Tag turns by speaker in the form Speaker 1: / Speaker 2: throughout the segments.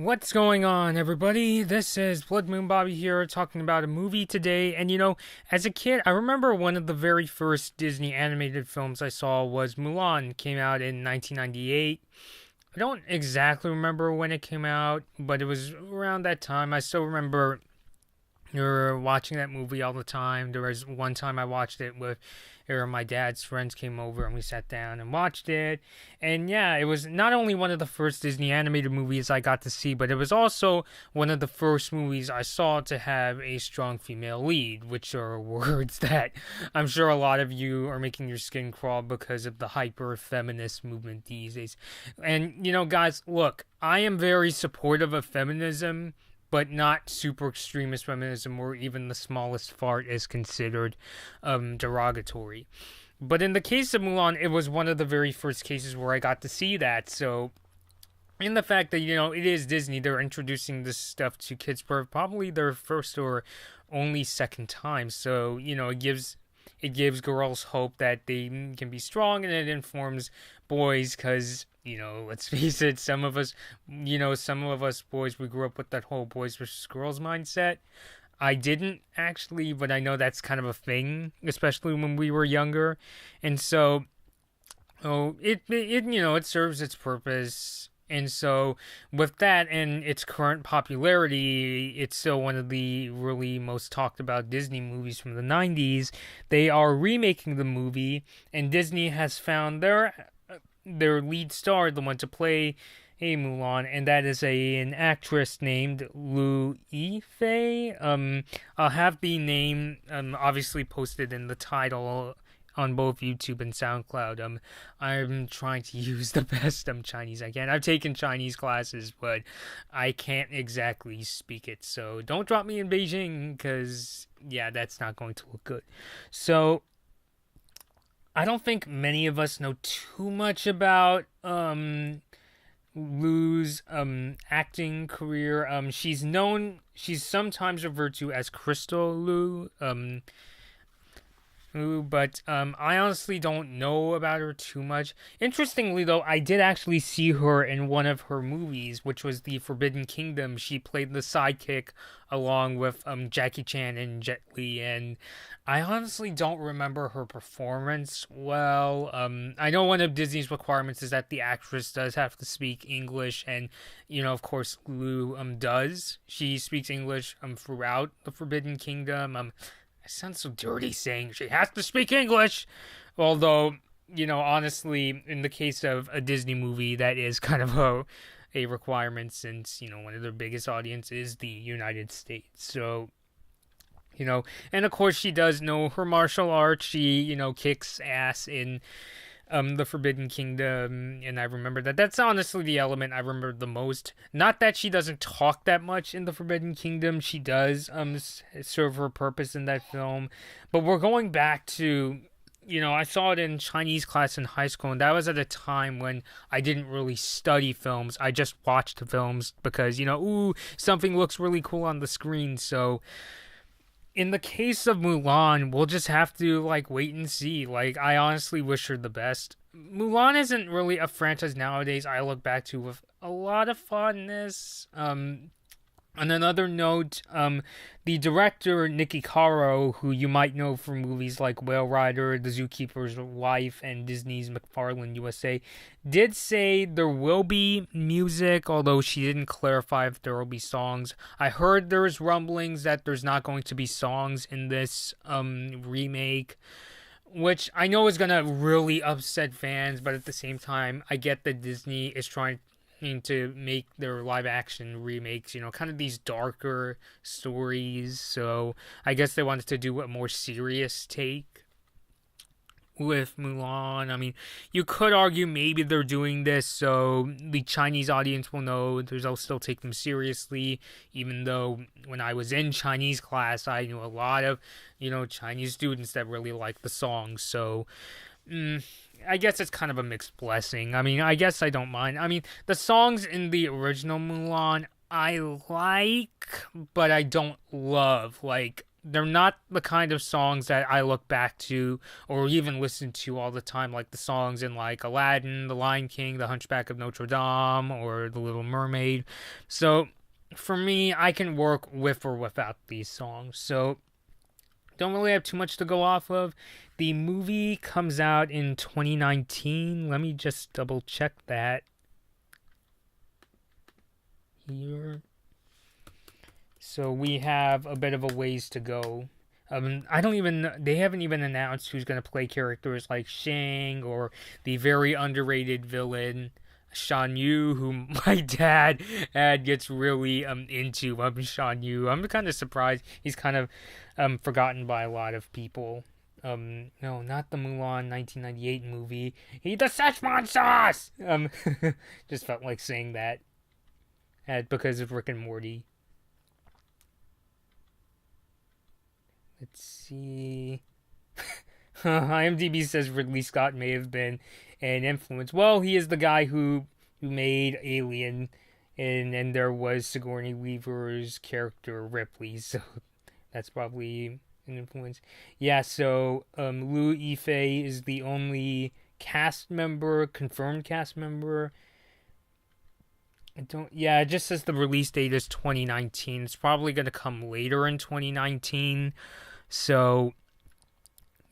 Speaker 1: What's going on, everybody? This is Blood Moon Bobby here, talking about a movie today. And as a kid, I remember one of the very first Disney animated films I saw was Mulan. It came out in 1998. I don't exactly remember when it came out, but it was around that time. I still remember watching that movie all the time. There was one time I watched it with my dad's friends came over and we sat down and watched it. And yeah, it was not only one of the first Disney animated movies I got to see, but it was also one of the first movies I saw to have a strong female lead, which are words that I'm sure a lot of you are making your skin crawl because of the hyper feminist movement these days. And guys, look, I am very supportive of feminism, but not super extremist feminism where even the smallest fart is considered derogatory. But in the case of Mulan, it was one of the very first cases where I got to see that. So, in the fact that, it is Disney, they're introducing this stuff to kids for probably their first or only second time. So, it gives girls hope that they can be strong, and it informs boys because, let's face it, some of us boys, we grew up with that whole boys versus girls mindset. I didn't actually, but I know that's kind of a thing, especially when we were younger. And so, it serves its purpose. And so, with that and its current popularity, it's still one of the really most talked about Disney movies from the 90s. They are remaking the movie, and Disney has found their lead star, the one to play Mulan, and that is an actress named Liu Yifei. I'll have the name obviously posted in the title on both YouTube and SoundCloud. I'm trying to use the best Chinese I can. I've taken Chinese classes, but I can't exactly speak it. So don't drop me in Beijing, because, yeah, that's not going to look good. So, I don't think many of us know too much about Lu's acting career. She's sometimes referred to as Crystal Lu. But I honestly don't know about her too much. Interestingly, though, I did actually see her in one of her movies, which was The Forbidden Kingdom. She played the sidekick along with Jackie Chan and Jet Li, and I honestly don't remember her performance well. I know one of Disney's requirements is that the actress does have to speak English, and, of course, Lu does. She speaks English throughout The Forbidden Kingdom. It sounds so dirty saying she has to speak English. Although, honestly, in the case of a Disney movie, that is kind of a requirement since, one of their biggest audience is the United States. So, and of course she does know her martial arts. She, kicks ass in The Forbidden Kingdom, and I remember that. That's honestly the element I remember the most. Not that she doesn't talk that much in The Forbidden Kingdom. She does serve her purpose in that film. But we're going back to, I saw it in Chinese class in high school, and that was at a time when I didn't really study films. I just watched the films because, something looks really cool on the screen. So, in the case of Mulan, we'll just have to, wait and see. I honestly wish her the best. Mulan isn't really a franchise nowadays I look back to with a lot of fondness. On another note, the director, Niki Caro, who you might know from movies like Whale Rider, The Zookeeper's Wife, and Disney's McFarland USA, did say there will be music, although she didn't clarify if there will be songs. I heard there's rumblings that there's not going to be songs in this remake, which I know is going to really upset fans, but at the same time, I get that Disney is trying to make their live action remakes, kind of these darker stories. So I guess they wanted to do a more serious take with Mulan. I mean, you could argue maybe they're doing this so the Chinese audience will know they'll still take them seriously, even though when I was in Chinese class, I knew a lot of, Chinese students that really liked the songs. So, I guess it's kind of a mixed blessing. I mean, I guess I don't mind. I mean, the songs in the original Mulan, I like, but I don't love. they're not the kind of songs that I look back to or even listen to all the time, like the songs in like Aladdin, The Lion King, The Hunchback of Notre Dame, or The Little Mermaid. So for me, I can work with or without these songs. So don't really have too much to go off of. The movie comes out in 2019. Let me just double check that here. So we have a bit of a ways to go. They haven't even announced who's going to play characters like Shang or the very underrated villain Shan Yu, who my dad gets really into. Shan Yu. I'm kind of surprised he's kind of forgotten by a lot of people. No, not the Mulan 1998 movie. Eat the Szechuan sauce! Just felt like saying that. Because of Rick and Morty. Let's see. IMDb says Ridley Scott may have been an influence. Well, he is the guy who made Alien, and there was Sigourney Weaver's character Ripley, so that's probably an influence. Yeah, so Liu Yifei is the only confirmed cast member. It just says the release date is 2019. It's probably going to come later in 2019. So,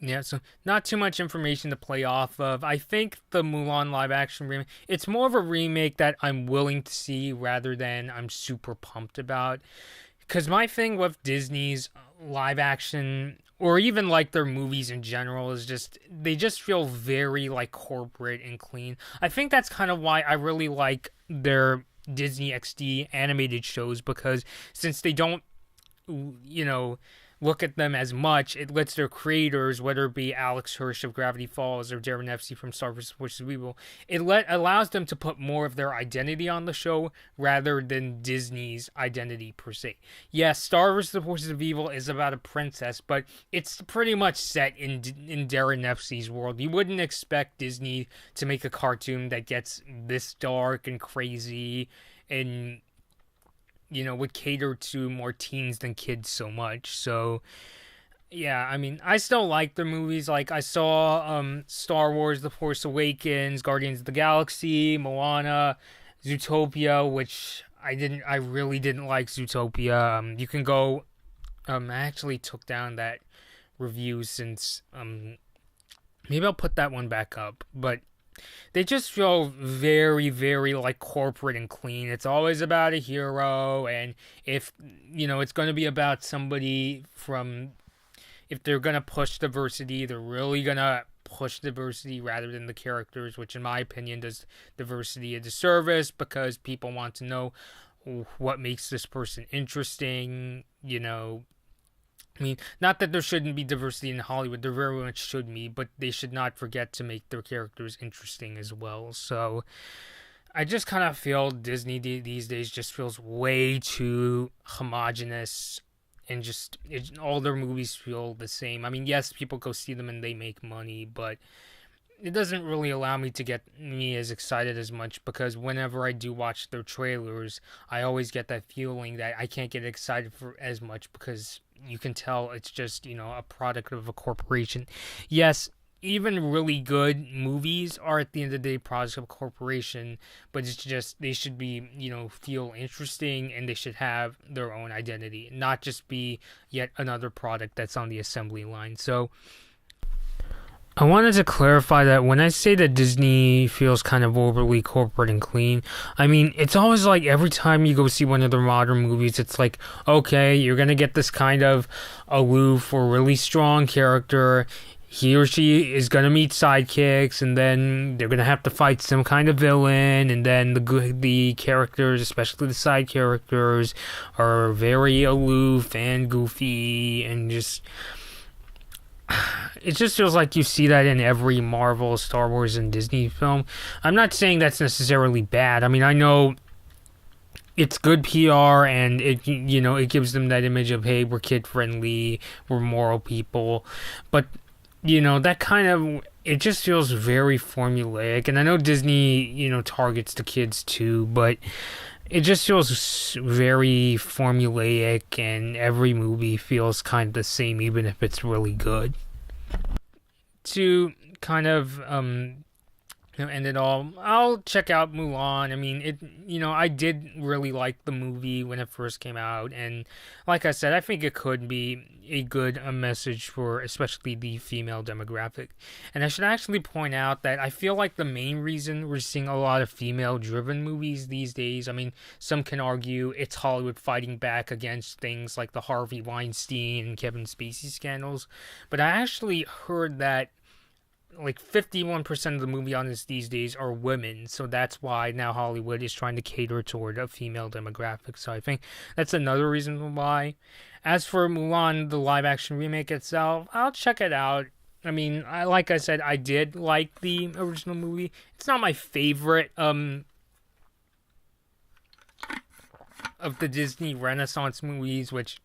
Speaker 1: yeah, so not too much information to play off of. I think the Mulan live-action remake, it's more of a remake that I'm willing to see rather than I'm super pumped about. Because my thing with Disney's live-action, or even like their movies in general, is they just feel very like corporate and clean. I think that's kind of why I really like their Disney XD animated shows, because since they don't, look at them as much, it lets their creators, whether it be Alex Hirsch of Gravity Falls or Darren Efsey from Star Wars: Forces of Evil, allows them to put more of their identity on the show rather than Disney's identity per se. Yes, Star Wars: The Forces of Evil is about a princess, but it's pretty much set in Darren Efsey's world. You wouldn't expect Disney to make a cartoon that gets this dark and crazy and would cater to more teens than kids so much. So, yeah, I mean, I still like their movies. Like, I saw Star Wars: The Force Awakens, Guardians of the Galaxy, Moana, Zootopia, which I really didn't like Zootopia. You can go, I actually took down that review since, maybe I'll put that one back up, but they just feel very, very like corporate and clean. It's always about a hero, and if it's going to be about somebody if they're going to push diversity, they're really going to push diversity rather than the characters, which in my opinion does diversity a disservice, because people want to know what makes this person interesting. I mean, not that there shouldn't be diversity in Hollywood, there very much should be, but they should not forget to make their characters interesting as well. So, I just kind of feel Disney these days just feels way too homogenous, and all their movies feel the same. I mean, yes, people go see them and they make money, but it doesn't really allow me to get me as excited as much, because whenever I do watch their trailers, I always get that feeling that I can't get excited for as much, because you can tell it's just, a product of a corporation. Yes, even really good movies are at the end of the day products of a corporation, but it's just, they should be, feel interesting, and they should have their own identity, not just be yet another product that's on the assembly line. So, I wanted to clarify that when I say that Disney feels kind of overly corporate and clean, I mean, it's always like every time you go see one of their modern movies, it's like, okay, you're going to get this kind of aloof or really strong character. He or she is going to meet sidekicks, and then they're going to have to fight some kind of villain, and then the characters, especially the side characters, are very aloof and goofy, and it just feels like you see that in every Marvel, Star Wars, and Disney film. I'm not saying that's necessarily bad. I mean, I know it's good PR, and it gives them that image of, hey, we're kid friendly, we're moral people, but that kind of, it just feels very formulaic. And I know Disney targets the kids too, but it just feels very formulaic, and every movie feels kind of the same, even if it's really good. To kind of end it all, I'll check out Mulan. I mean, I did really like the movie when it first came out, and like I said, I think it could be a good message for especially the female demographic. And I should actually point out that I feel like the main reason we're seeing a lot of female-driven movies these days, I mean, some can argue it's Hollywood fighting back against things like the Harvey Weinstein and Kevin Spacey scandals, but I actually heard that like 51% of the movie audience these days are women, so that's why now Hollywood is trying to cater toward a female demographic. So I think that's another reason why. As for Mulan, the live action remake itself, I'll check it out. I mean, like I said, I did like the original movie. It's not my favorite of the Disney Renaissance movies, which,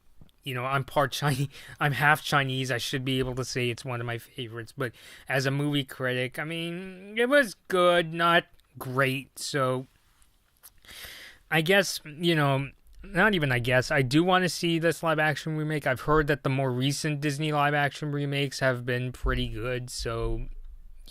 Speaker 1: I'm part Chinese. I'm half Chinese. I should be able to say it's one of my favorites. But as a movie critic, I mean, it was good, not great. So I guess, not even I guess, I do want to see this live action remake. I've heard that the more recent Disney live action remakes have been pretty good. So,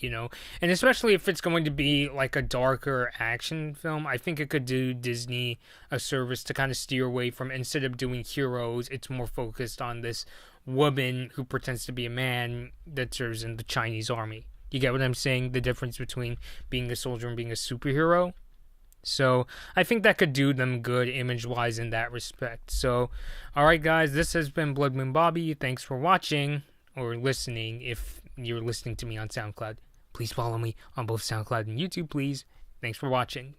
Speaker 1: and especially if it's going to be like a darker action film, I think it could do Disney a service to kind of steer away from, instead of doing heroes, it's more focused on this woman who pretends to be a man that serves in the Chinese army. You get what I'm saying? The difference between being a soldier and being a superhero. So I think that could do them good image-wise in that respect. So, alright guys, this has been Blood Moon Bobby. Thanks for watching, or listening if you're listening to me on SoundCloud. Please follow me on both SoundCloud and YouTube, please. Thanks for watching.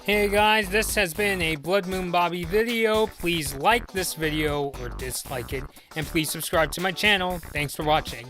Speaker 1: Hey guys, this has been a Blood Moon Bobby video. Please like this video or dislike it, and please subscribe to my channel. Thanks for watching.